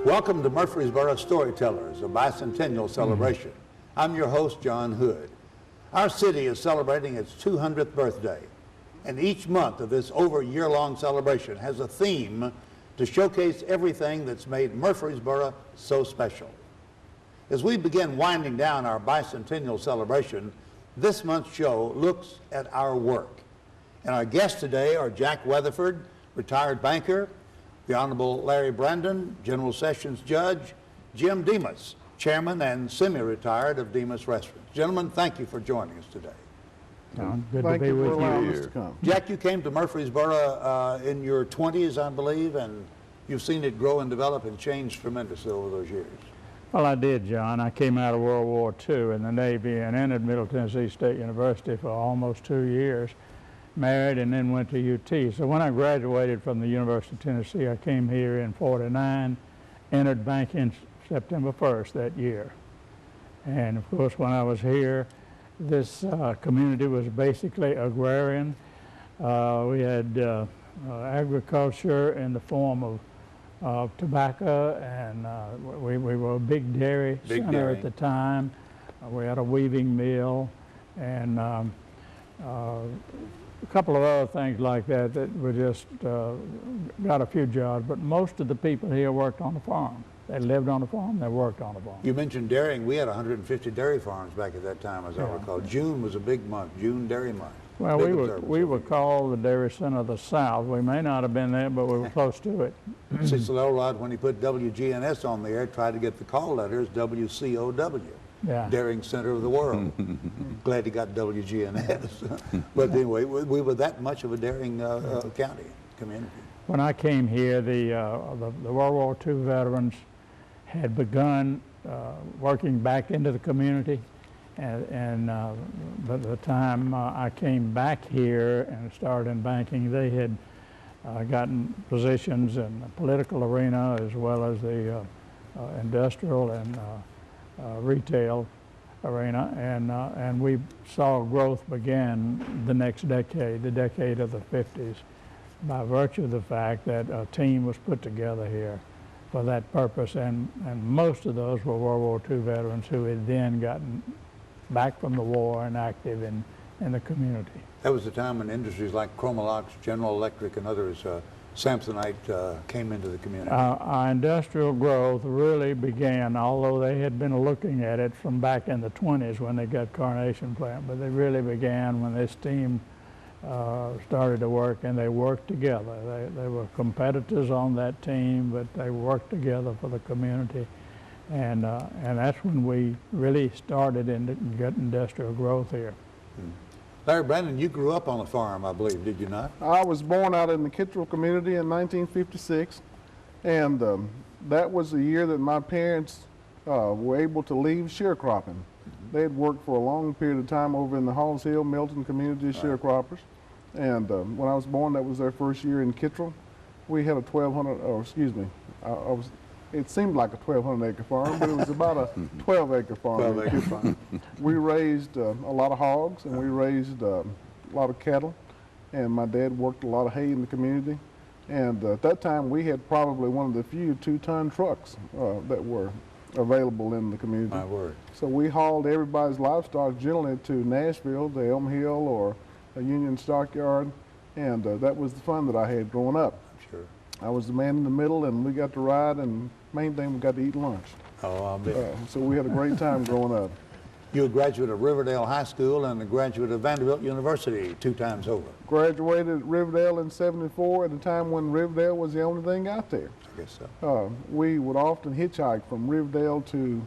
Welcome to Murfreesboro Storytellers, a bicentennial celebration. I'm your host, John Hood. Our city is celebrating its 200th birthday, and each month of this over year-long celebration has a theme to showcase everything that's made Murfreesboro so special. As we begin winding down our bicentennial celebration, this month's show looks at our work. And our guests today are Jack Weatherford, retired banker, the Honorable Larry Brandon, General Sessions Judge, Jim Demas, Chairman and semi-retired of Demas Restaurants. Gentlemen, thank you for joining us today. Good to be with you. Jack, you came to Murfreesboro in your 20s, I believe, and you've seen it grow and develop and change tremendously over those years. Well, I did, John. I came out of World War II in the Navy and entered Middle Tennessee State University for almost 2 years, married, and then went to UT. So when I graduated from the University of Tennessee, I came here in '49, entered banking September 1st that year. And of course, when I was here, this community was basically agrarian. We had agriculture in the form of tobacco, and we were a big dairy center at the time. We had a weaving mill, and a couple of other things like that were just got a few jobs, but most of the people here worked on the farm. They lived on the farm, they worked on the farm. You mentioned dairying. We had 150 dairy farms back at that time, as I recall. June was a big month, June Dairy Month. Well, we were called the Dairy Center of the South. We may not have been there, but we were close to it. Cecil Elrod, when he put WGNS on the air, tried to get the call letters WCOW. Yeah. Dairying Center of the World. Glad he got WGNS. But anyway, we were that much of a dairying county, community. When I came here, the World War II veterans had begun working back into the community, and by the time I came back here and started in banking, they had gotten positions in the political arena as well as the industrial and retail arena, and we saw growth begin the next decade, the decade of the 50s, by virtue of the fact that a team was put together here for that purpose, and most of those were World War II veterans who had then gotten back from the war and active in the community. That was the time when industries like Chromalox, General Electric, and others, Samsonite, came into the community. Our industrial growth really began, although they had been looking at it from back in the 20s when they got Carnation plant, but they really began when this team started to work, and they worked together. They were competitors on that team, but they worked together for the community, and that's when we really started in get industrial growth here. Larry Brandon, you grew up on a farm, I believe, did you not? I was born out in the Kittrell community in 1956, and that was the year that my parents were able to leave sharecropping. They had worked for a long period of time over in the Halls Hill, Milton community sharecroppers, and when I was born, that was their first year in Kittrell. We had a 1,200, or excuse me, it seemed like a 1,200 acre farm, but it was about a 12-acre farm. 12-acre farm. We raised a lot of hogs, and we raised a lot of cattle, and my dad worked a lot of hay in the community. And at that time, we had probably one of the few 2-ton trucks that were available in the community. My word. So we hauled everybody's livestock generally to Nashville, to Elm Hill, or a Union Stockyard, and that was the fun that I had growing up. Sure. I was the man in the middle, and we got to ride, and main thing, we got to eat lunch. Oh, I'll bet. So we had a great time growing up. You're a graduate of Riverdale High School and a graduate of Vanderbilt University 2 times over. Graduated at Riverdale in '74 at a time when Riverdale was the only thing out there. I guess so. We would often hitchhike from Riverdale to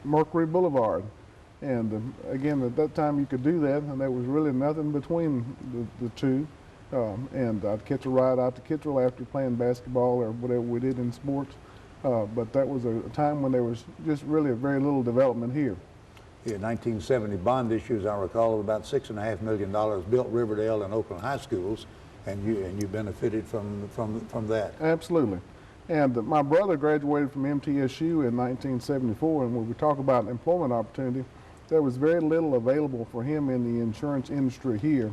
Mercury Boulevard. And again, at that time you could do that, and there was really nothing between the two. And I'd catch a ride out to Kittrell after playing basketball or whatever we did in sports. But that was a time when there was just really very little development here. Yeah, 1970 bond issues, I recall, of about $6.5 million built Riverdale and Oakland high schools, and you benefited from that. Absolutely. And my brother graduated from MTSU in 1974, and when we talk about employment opportunity, there was very little available for him in the insurance industry here.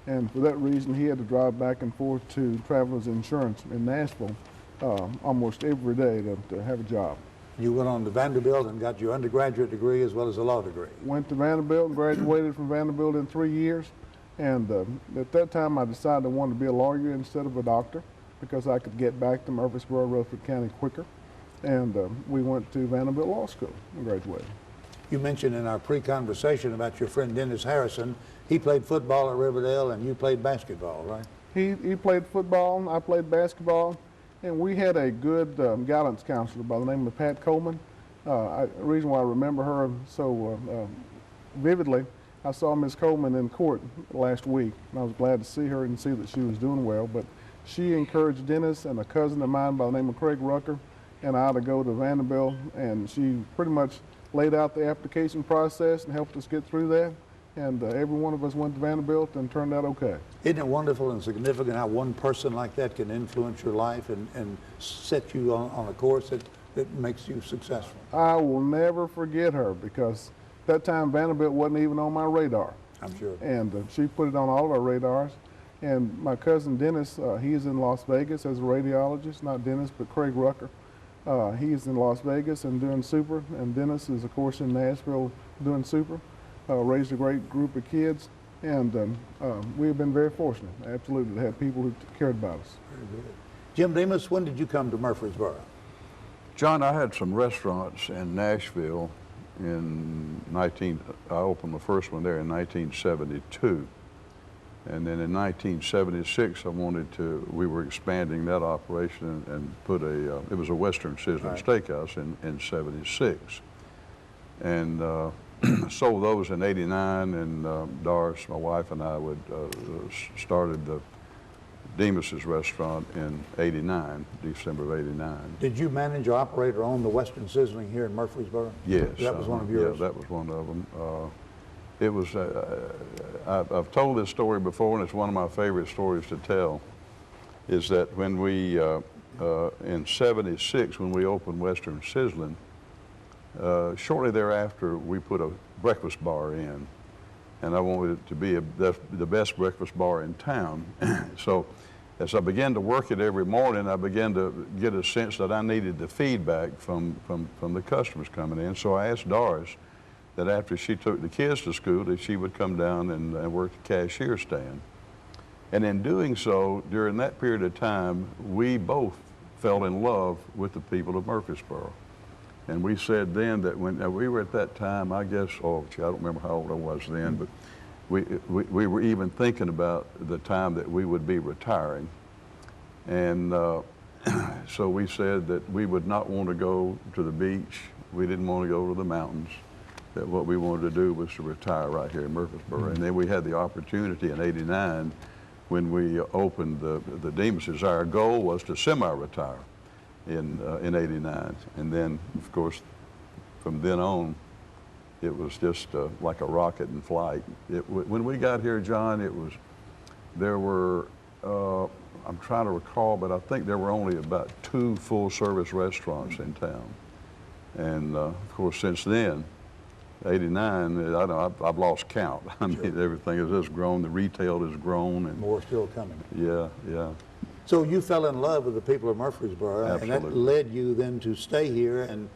And for that reason, he had to drive back and forth to Travelers Insurance in Nashville. almost every day to have a job. You went on to Vanderbilt and got your undergraduate degree as well as a law degree. Went to Vanderbilt and graduated from Vanderbilt in 3 years. And at that time, I decided I wanted to be a lawyer instead of a doctor because I could get back to Murfreesboro, Rutherford County quicker. And we went to Vanderbilt Law School and graduated. You mentioned in our pre-conversation about your friend Dennis Harrison. He played football at Riverdale and you played basketball, right? He played football, I played basketball, and we had a good guidance counselor by the name of Pat Coleman. The reason why I remember her so vividly, I saw Ms. Coleman in court last week, and I was glad to see her and see that she was doing well. But she encouraged Dennis and a cousin of mine by the name of Craig Rucker and I to go to Vanderbilt, and she pretty much laid out the application process and helped us get through that. And every one of us went to Vanderbilt and turned out okay. Isn't it wonderful and significant how one person like that can influence your life and set you on a course that makes you successful? I will never forget her because that time Vanderbilt wasn't even on my radar. I'm sure. And she put it on all of our radars. And my cousin Dennis, he's in Las Vegas as a radiologist, not Dennis, but Craig Rucker. He's in Las Vegas and doing super. And Dennis is, of course, in Nashville doing super. Raised a great group of kids. And we have been very fortunate, absolutely, to have people who cared about us. Very good. Jim Demas, when did you come to Murfreesboro? John, I had some restaurants in Nashville I opened the first one there in 1972. And then in 1976, we were expanding that operation and put it was a Western Sizzling Steakhouse in 76. And sold those in 89, and Doris, my wife, and I started the Demas's restaurant in 89, December of 89. Did you manage or operate or own the Western Sizzling here in Murfreesboro? Yes. That was one of yours? Yeah, that was one of them. It was, I've told this story before, and it's one of my favorite stories to tell, is that when we, in 76, when we opened Western Sizzling, shortly thereafter, we put a breakfast bar in, and I wanted it to be the best breakfast bar in town. So as I began to work it every morning, I began to get a sense that I needed the feedback from the customers coming in. So I asked Doris that after she took the kids to school, that she would come down and work the cashier stand. And in doing so, during that period of time, we both fell in love with the people of Murfreesboro. And we said then that when we were at that time, I guess, I don't remember how old I was then, but we were even thinking about the time that we would be retiring. And so we said that we would not want to go to the beach. We didn't want to go to the mountains. That what we wanted to do was to retire right here in Murfreesboro. And then we had the opportunity in '89 when we opened the Demas's. Our goal was to semi-retire in '89. And then, of course, from then on, it was just like a rocket in flight. When we got here, John, there were, I'm trying to recall, but I think there were only about 2 full-service restaurants in town. And of course, since then, '89, I've lost count. I mean, everything has just grown. The retail has grown, and more still coming. Yeah, yeah. So you fell in love with the people of Murfreesboro, Absolutely. and that led you then to stay here and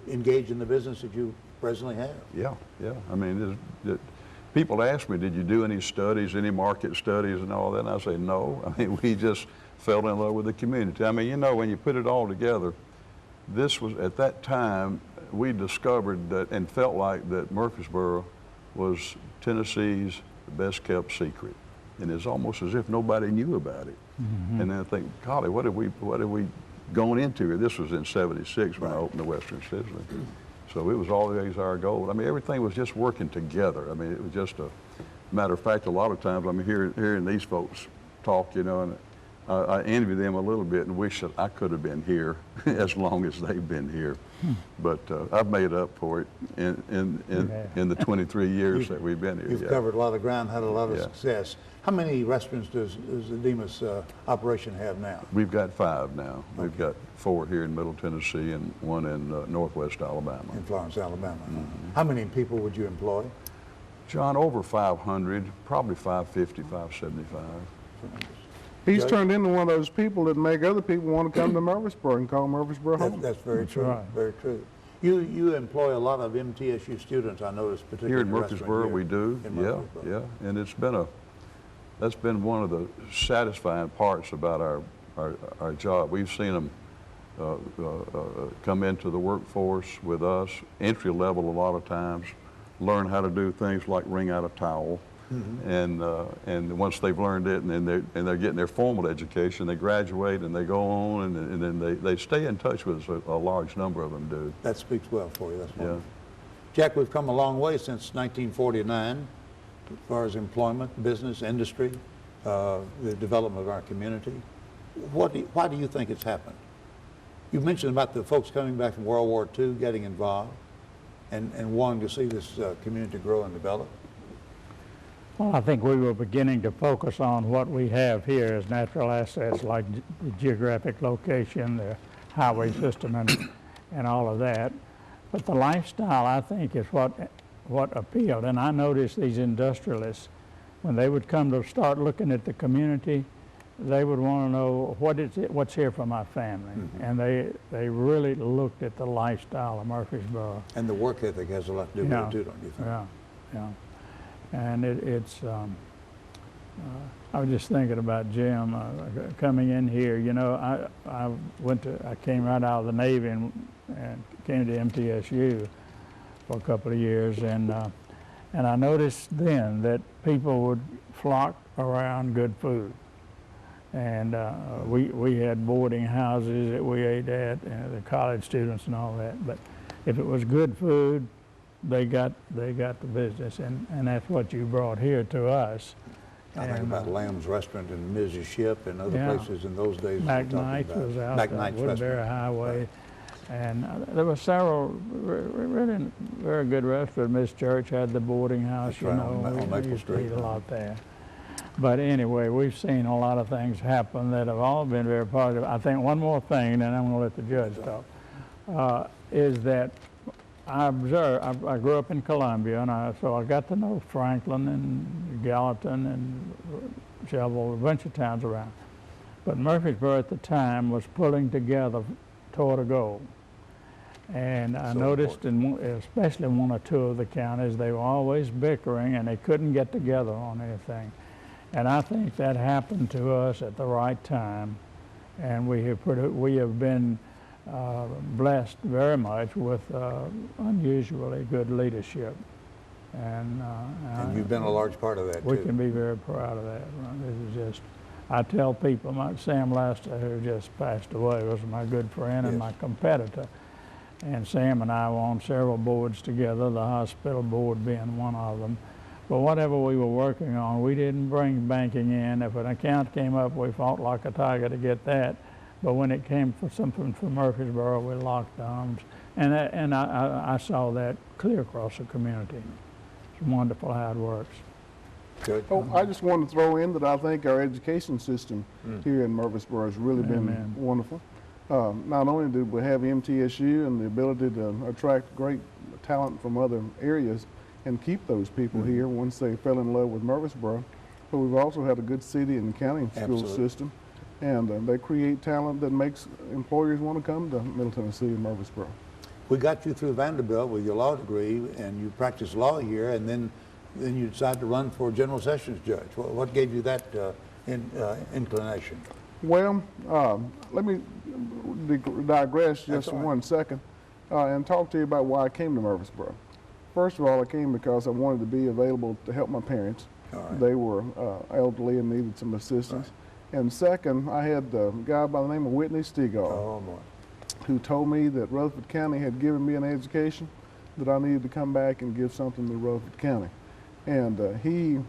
engage in the business that you presently have. Yeah, yeah. I mean, people ask me, did you do any studies, any market studies and all that? And I say, no. I mean, we just fell in love with the community. I mean, you know, when you put it all together, this was, at that time, we discovered that and felt like that Murfreesboro was Tennessee's best kept secret. And it's almost as if nobody knew about it. Mm-hmm. And then I think, golly, what have we gone into here? This was in '76 when I opened the Western Sizzling. So it was always our goal. I mean, everything was just working together. I mean, it was just a matter of fact, a lot of times I'm hearing these folks talk, you know, and I envy them a little bit and wish that I could have been here as long as they've been here. But I've made up for it in the 23 years that we've been here. You've covered a lot of ground, had a lot of success. How many restaurants does the Demas operation have now? We've got 5 now. Okay. We've got 4 here in Middle Tennessee and 1 in Northwest Alabama. In Florence, Alabama. Mm-hmm. How many people would you employ? John, over 500, probably 550, 575. He's Judge? turned into one of those people that make other people want to come to Murfreesboro and call Murfreesboro home. That's very That's true. right. Very true. You employ a lot of MTSU students, I noticed, particularly Here in the restaurant Murfreesboro, here we do, in yeah, Murfreesboro. yeah. And that's been one of the satisfying parts about our job. We've seen them come into the workforce with us, entry level a lot of times, learn how to do things like wring out a towel. And once they've learned it, and they're getting their formal education, they graduate and they go on, and then they stay in touch with us. A large number of them do. That speaks well for you. That's Yeah. wonderful. Jack, we've come a long way since 1949 as far as employment, business, industry, the development of our community. Why do you think it's happened? You mentioned about the folks coming back from World War II, getting involved, and wanting to see this community grow and develop. Well, I think we were beginning to focus on what we have here as natural assets, like the geographic location, the highway system, and all of that. But the lifestyle, I think, is what appealed. And I noticed these industrialists, when they would come to start looking at the community, they would want to know what's here for my family. And they really looked at the lifestyle of Murfreesboro. And the work ethic has a lot to do with it too, don't you think? Yeah. And I was just thinking about Jim coming in here. You know, I came right out of the Navy and came to MTSU for a couple of years, and I noticed then that people would flock around good food. And we had boarding houses that we ate at, the college students and all that. But if it was good food, they got the business, and that's what you brought here to us. I think about Lamb's Restaurant and Mrs. Ship and other places in those days. McKnight's was out on Woodbury Highway. Right. And there were several really very good restaurants. Miss Church had the boarding house, That's right, on Maple we used to Street. eat a lot there. But anyway, we've seen a lot of things happen that have all been very positive. I think one more thing, and then I'm going to let the judge talk, is that I observed, I grew up in Columbia, and so I got to know Franklin and Gallatin and Shelbyville, a bunch of towns around. But Murfreesboro at the time was pulling together toward a goal. And I noticed, especially in one or two of the counties, they were always bickering and they couldn't get together on anything. And I think that happened to us at the right time, and we have been blessed very much with unusually good leadership. And you've been a large part of that, too. We can be very proud of that. This is just, I tell people, Sam Lester, who just passed away, was my good friend and my competitor. And Sam and I were on several boards together, the hospital board being one of them. But whatever we were working on, we didn't bring banking in. If an account came up, we fought like a tiger to get that. But when it came for something from Murfreesboro, we locked arms. And I saw that clear across the community. It's wonderful how it works. Good. Oh, I just want to throw in that I think our education system here in Murfreesboro has really been wonderful. Not only do we have MTSU and the ability to attract great talent from other areas and keep those people here once they fell in love with Murfreesboro, but we've also had a good city and county school system, and they create talent that makes employers want to come to Middle Tennessee and Murfreesboro. We got you through Vanderbilt with your law degree, and you practiced law here, and then you decided to run for General Sessions Judge. What gave you that inclination? Well, let me digress just for 1 second and talk to you about why I came to Murfreesboro. First of all, I came because I wanted to be available to help my parents. They were elderly and needed some assistance. And second, I had a guy by the name of Whitney Stegall, who told me that Rutherford County had given me an education, that I needed to come back and give something to Rutherford County. And he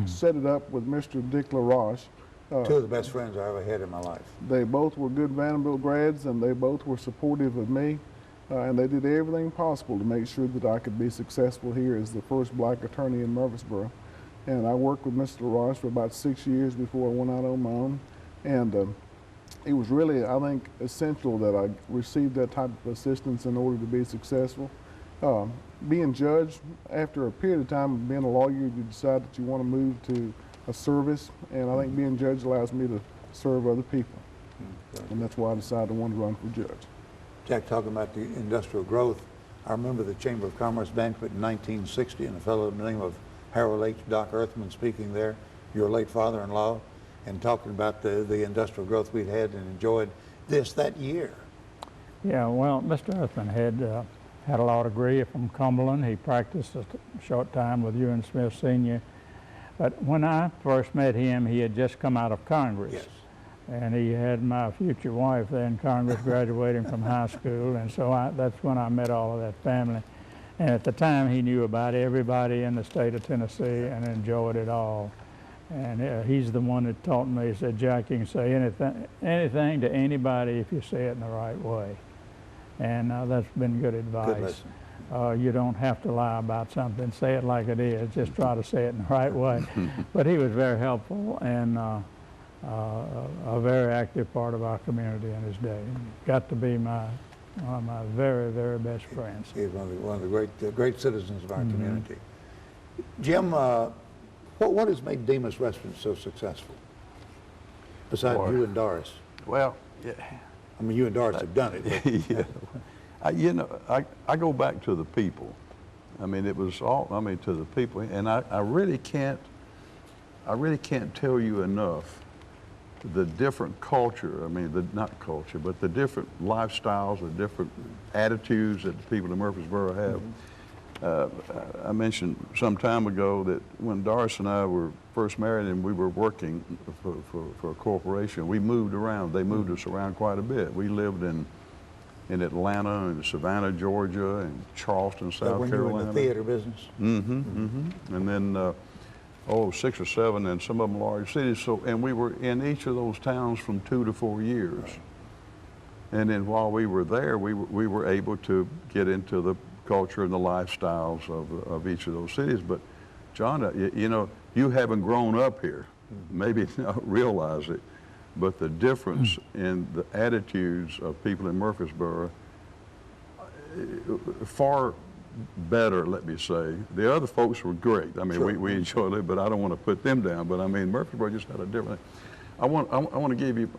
set it up with Mr. Dick LaRoche. Two of the best friends I ever had in my life. They both were good Vanderbilt grads, and they both were supportive of me. And they did everything possible to make sure that I could be successful here as the first black attorney in Murfreesboro. And I worked with Mr. LaRoche for about 6 years before I went out on my own. And it was really, I think, essential that I received that type of assistance in order to be successful. Being judged, after a period of time of being a lawyer, you decide that you want to move to a service, and I think being judge allows me to serve other people. And that's why I decided to want to run for judge. Jack, talking about the industrial growth, I remember the Chamber of Commerce banquet in 1960 and a fellow by the name of Harold H. Doc Earthman speaking there, your late father-in-law, and talking about the industrial growth we'd had and enjoyed that year. Yeah, well, Mr. Earthman had a law degree from Cumberland. He practiced a short time with Ewan Smith Sr. But when I first met him, he had just come out of Congress. Yes. And he had my future wife there in Congress graduating from high school. And so that's when I met all of that family. And at the time, he knew about everybody in the state of Tennessee and enjoyed it all. And he's the one that taught me, he said, Jack, you can say anything to anybody if you say it in the right way. And that's been good advice. Good you don't have to lie about something. Say it like it is. Just try to say it in the right way. But he was very helpful and a very active part of our community in his day. Got to be one of my very, very best friends. He's one of the great citizens of our community. Jim, what has made Demas Restaurant so successful? Besides you and Doris. Well, yeah. I mean, you and Doris have done it. Yeah. I go back to the people. I mean, it was all, to the people. And I really can't tell you enough the different culture, not culture, but the different lifestyles, the different attitudes that the people in Murfreesboro have. I mentioned some time ago that when Doris and I were first married and we were working for a corporation, we moved around. They moved us around quite a bit. We lived in Atlanta and Savannah, Georgia, and Charleston, South when Carolina. You were in the theater business? And then 6 or 7, and some of them large cities. So, and we were in each of those towns from 2 to 4 years. Right. And then while we were there, we were able to get into the culture and the lifestyles of each of those cities. But John, you haven't grown up here, maybe not realize it, but the difference in the attitudes of people in Murfreesboro, far better, let me say. The other folks were great. Sure. we enjoyed it, but I don't want to put them down. But Murfreesboro just had a different. I want to give you,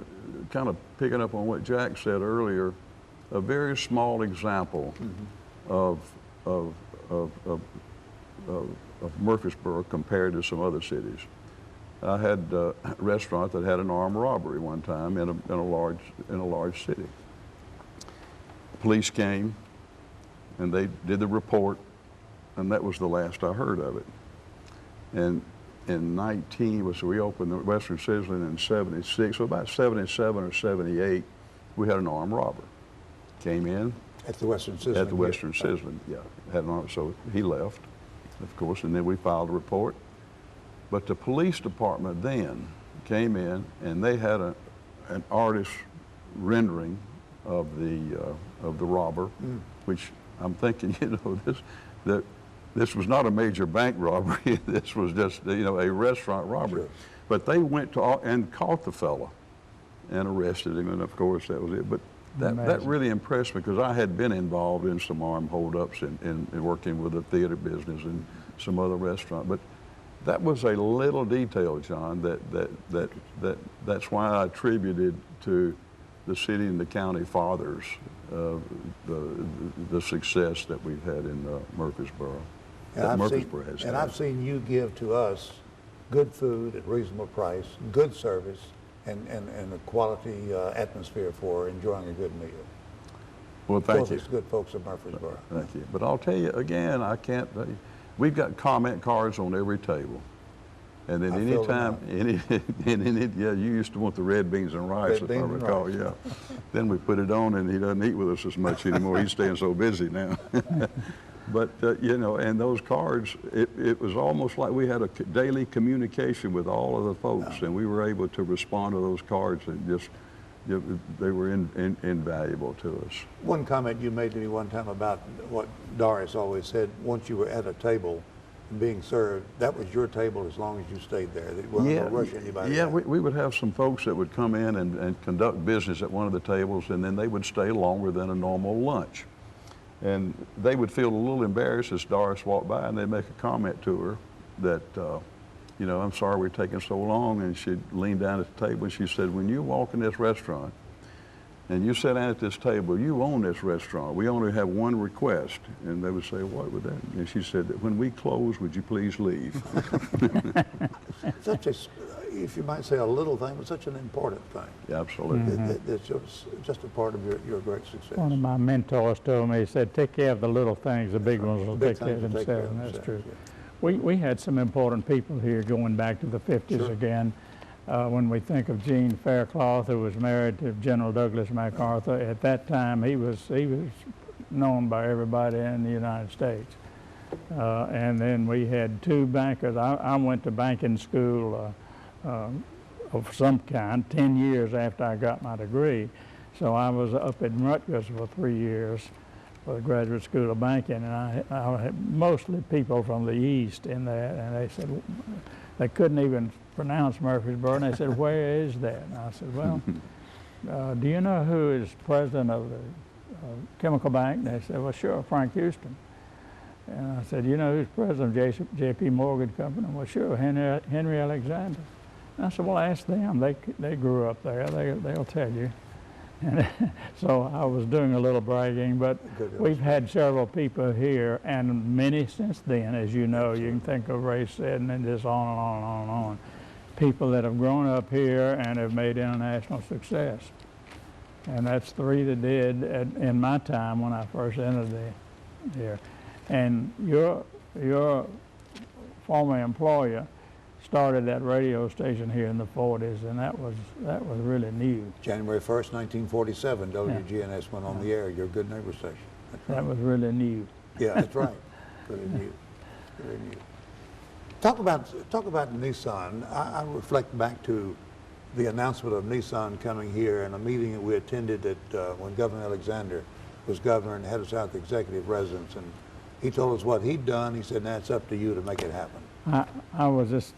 kind of picking up on what Jack said earlier, a very small example of Murfreesboro compared to some other cities. I had a restaurant that had an armed robbery one time in a large city. The police came, and they did the report, and that was the last I heard of it. And in we opened the Western Sizzling in 76, so about 77 or 78, we had an armed robber. Came in. At the Western Sizzling? At the Western Sizzling, yeah. Had an armed, so he left, of course, and then we filed a report. But the police department then came in, and they had an artist rendering of the robber, which I'm thinking, this was not a major bank robbery. This was just, a restaurant robbery. Sure. But they went and caught the fella and arrested him, and of course that was it. But that really impressed me because I had been involved in some armed holdups and working with the theater business and some other restaurant. But that was a little detail, John, that's why I attributed to the city and the county fathers the success that we've had in Murfreesboro. I've seen you give to us good food at reasonable price, good service, and a quality atmosphere for enjoying a good meal. Well, thank you. It's good folks of Murfreesboro. Thank you. But I'll tell you again, we've got comment cards on every table. And then anytime, you used to want the red beans and rice, if I recall, yeah. Then we put it on, and he doesn't eat with us as much anymore. He's staying so busy now. But, and those cards, it was almost like we had a daily communication with all of the folks, and we were able to respond to those cards, and just, they were invaluable to us. One comment you made to me one time about what Doris always said, once you were at a table, being served, that was your table as long as you stayed there. They weren't going to rush anybody. Yeah, we would have some folks that would come in and conduct business at one of the tables, and then they would stay longer than a normal lunch. And they would feel a little embarrassed as Doris walked by, and they'd make a comment to her that you know, I'm sorry we're taking so long. And she leaned down at the table and she said, when you walk in this restaurant and you sit down at this table, you own this restaurant. We only have one request. And they would say, what would that? And she said, that when we close, would you please leave? Such a, if you might say a little thing, but such an important thing. Yeah, absolutely. It's just a part of your great success. One of my mentors told me, he said, take care of the little things, the big ones will take care of themselves, and that's true. Yeah. We had some important people here going back to the 50s Sure. again. When we think of Gene Faircloth, who was married to General Douglas MacArthur, at that time he was known by everybody in the United States. And then we had two bankers. I went to banking school of some kind 10 years after I got my degree. So I was up at Rutgers for 3 years for the Graduate School of Banking, and I had mostly people from the East in that, and they said, they couldn't even pronounce Murfreesboro, and they said, where is that? And I said, well, do you know who is president of the Chemical Bank? And they said, well, sure, Frank Houston. And I said, you know who's president of J.P. Morgan Company? Well, sure, Henry Alexander. And I said, well, ask them. They grew up there. They'll tell you. And so I was doing a little bragging, but we've had several people here, and many since then, as you know. You can think of Ray Seddon and just on and on and on and on. People that have grown up here and have made international success. And that's three that did in my time when I first entered here. And your former employer started that radio station here in the 40s, and that was really new. January 1st, 1947, WGNS went on the air, your Good Neighbor station. That's right. That was really new. Yeah, that's right. Really new. Really new. Talk about Nissan. I reflect back to the announcement of Nissan coming here and a meeting that we attended when Governor Alexander was governor and head of South Executive Residence, and he told us what he'd done. He said, now it's up to you to make it happen. I was just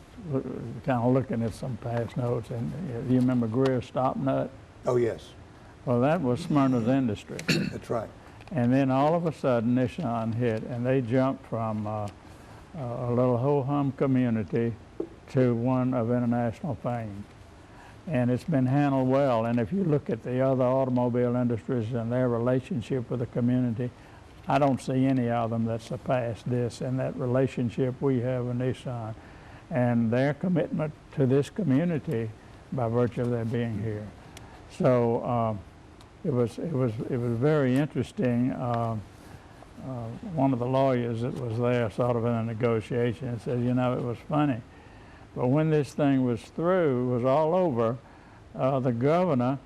kind of looking at some past notes, and you remember Greer Stop Nut? Oh, yes. Well, that was Smyrna's industry. That's right. And then all of a sudden, Nissan hit, and they jumped from a little ho-hum community to one of international fame. And it's been handled well. And if you look at the other automobile industries and their relationship with the community, I don't see any of them that surpass this and that relationship we have with Nissan and their commitment to this community by virtue of their being here. So it was very interesting. One of the lawyers that was there sort of in a negotiation said, you know, it was funny, but when this thing was through, it was all over, the governor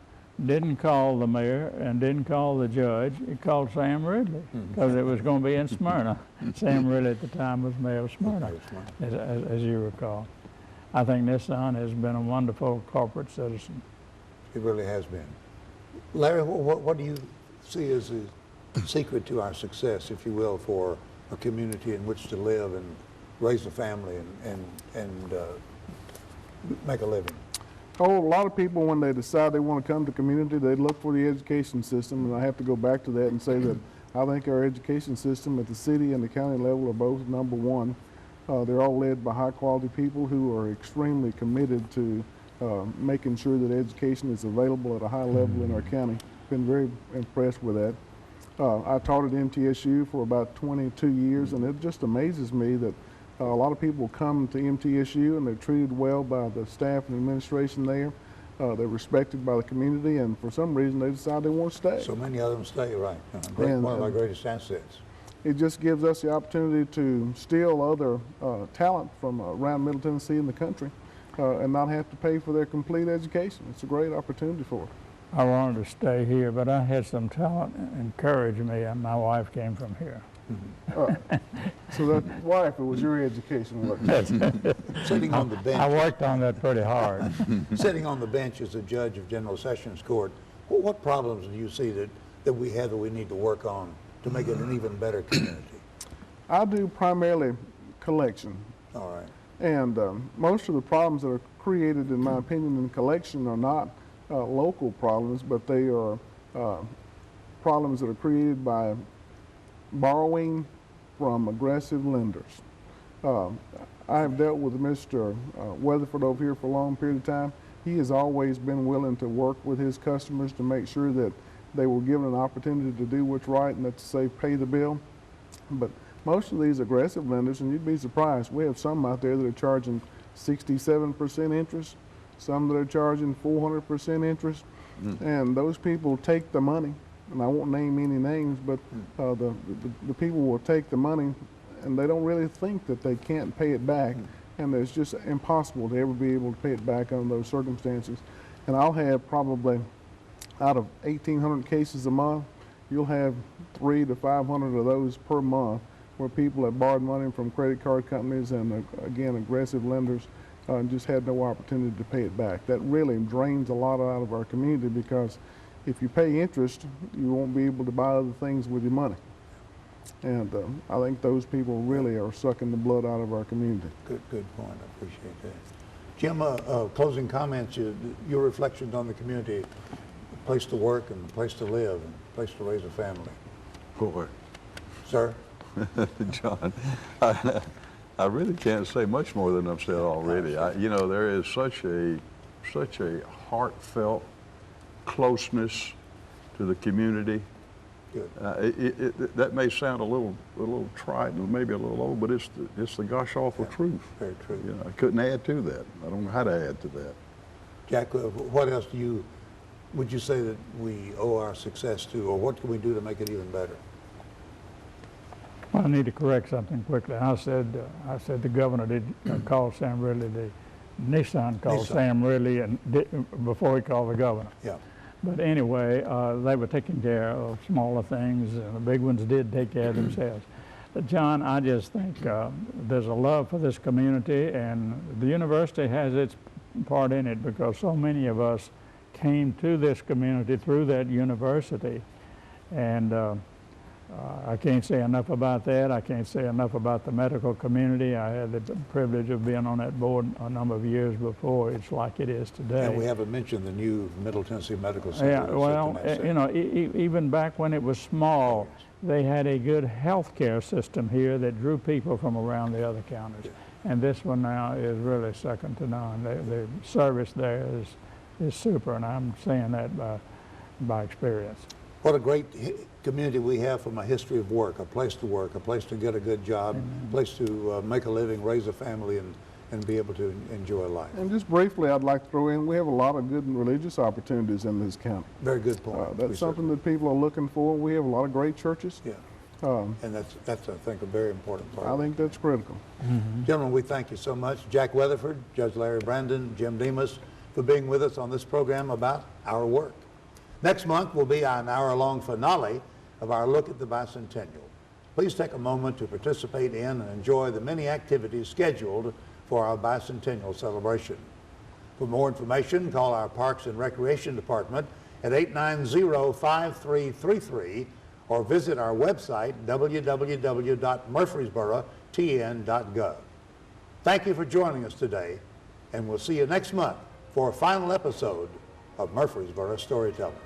didn't call the mayor and didn't call the judge. He called Sam Ridley because it was going to be in Smyrna. Sam Ridley at the time was mayor of Smyrna, as you recall. I think Nissan has been a wonderful corporate citizen. It really has been. Larry, what do you see as the secret to our success, if you will, for a community in which to live and raise a family and make a living? Oh, a lot of people, when they decide they want to come to community, they look for the education system, and I have to go back to that and say that I think our education system at the city and the county level are both number one. They're all led by high-quality people who are extremely committed to making sure that education is available at a high level in our county. Been very impressed with that. I taught at MTSU for about 22 years, and it just amazes me that a lot of people come to MTSU and they're treated well by the staff and administration there. They're respected by the community, and for some reason they decide they want to stay. So many of them stay, right. One of our greatest assets. It just gives us the opportunity to steal other talent from around Middle Tennessee and the country and not have to pay for their complete education. It's a great opportunity for it. I wanted to stay here, but I had some talent encourage me, and my wife came from here. So that wife, it was your education, wasn't it? Sitting on the bench. I worked on that pretty hard. Sitting on the bench as a judge of General Sessions Court, what problems do you see that we have that we need to work on to make it an even better community? I do primarily collection. All right. And most of the problems that are created, in my opinion, in collection are not local problems, but they are problems that are created by borrowing from aggressive lenders. I have dealt with Mr. Weatherford over here for a long period of time. He has always been willing to work with his customers to make sure that they were given an opportunity to do what's right, and that's to say pay the bill. But most of these aggressive lenders, and you'd be surprised, we have some out there that are charging 67% interest, some that are charging 400% interest, and those people take the money, and I won't name any names, but the people will take the money and they don't really think that they can't pay it back, and it's just impossible to ever be able to pay it back under those circumstances. And I'll have probably, out of 1,800 cases a month, you'll have 300 to 500 of those per month where people have borrowed money from credit card companies and, again, aggressive lenders and just had no opportunity to pay it back. That really drains a lot out of our community, because if you pay interest, you won't be able to buy other things with your money. And I think those people really are sucking the blood out of our community. Good point. I appreciate that. Jim, closing comments, your reflections on the community, a place to work and a place to live and a place to raise a family. Boy. Sir? John, I really can't say much more than I've said already. You know, there is such a heartfelt closeness to the community. Good. That may sound a little trite and maybe a little old, but it's the gosh awful truth. Very true. You know, I couldn't add to that. I don't know how to add to that. Jack, what else would you say that we owe our success to, or what can we do to make it even better? Well, I need to correct something quickly. I said the governor did call Sam Ridley. The Nissan called Sam Ridley before he called the governor. Yeah. But anyway, they were taking care of smaller things, and the big ones did take care of themselves. But John, I just think there's a love for this community, and the university has its part in it, because so many of us came to this community through that university. And I can't say enough about that. I can't say enough about the medical community. I had the privilege of being on that board a number of years before it's like it is today. And we haven't mentioned the new Middle Tennessee Medical Center. Yeah, well, you know, even back when it was small, they had a good health care system here that drew people from around the other counties. Yeah. And this one now is really second to none. The service there is super, and I'm saying that by experience. What a great community we have from a history of work, a place to get a good job, a place to make a living, raise a family, and be able to enjoy life. And just briefly, I'd like to throw in, we have a lot of good religious opportunities in this county. Very good point. That's something that people are looking for. We have a lot of great churches. Yeah. And that's, I think, a very important part. I think that's critical. Mm-hmm. Gentlemen, we thank you so much. Jack Weatherford, Judge Larry Brandon, Jim Demas, for being with us on this program about our work. Next month will be an hour-long finale of our look at the bicentennial. Please take a moment to participate in and enjoy the many activities scheduled for our bicentennial celebration. For more information, call our Parks and Recreation Department at 890-5333 or visit our website, www.murfreesborotn.gov. Thank you for joining us today, and we'll see you next month for a final episode of Murfreesboro Storytellers.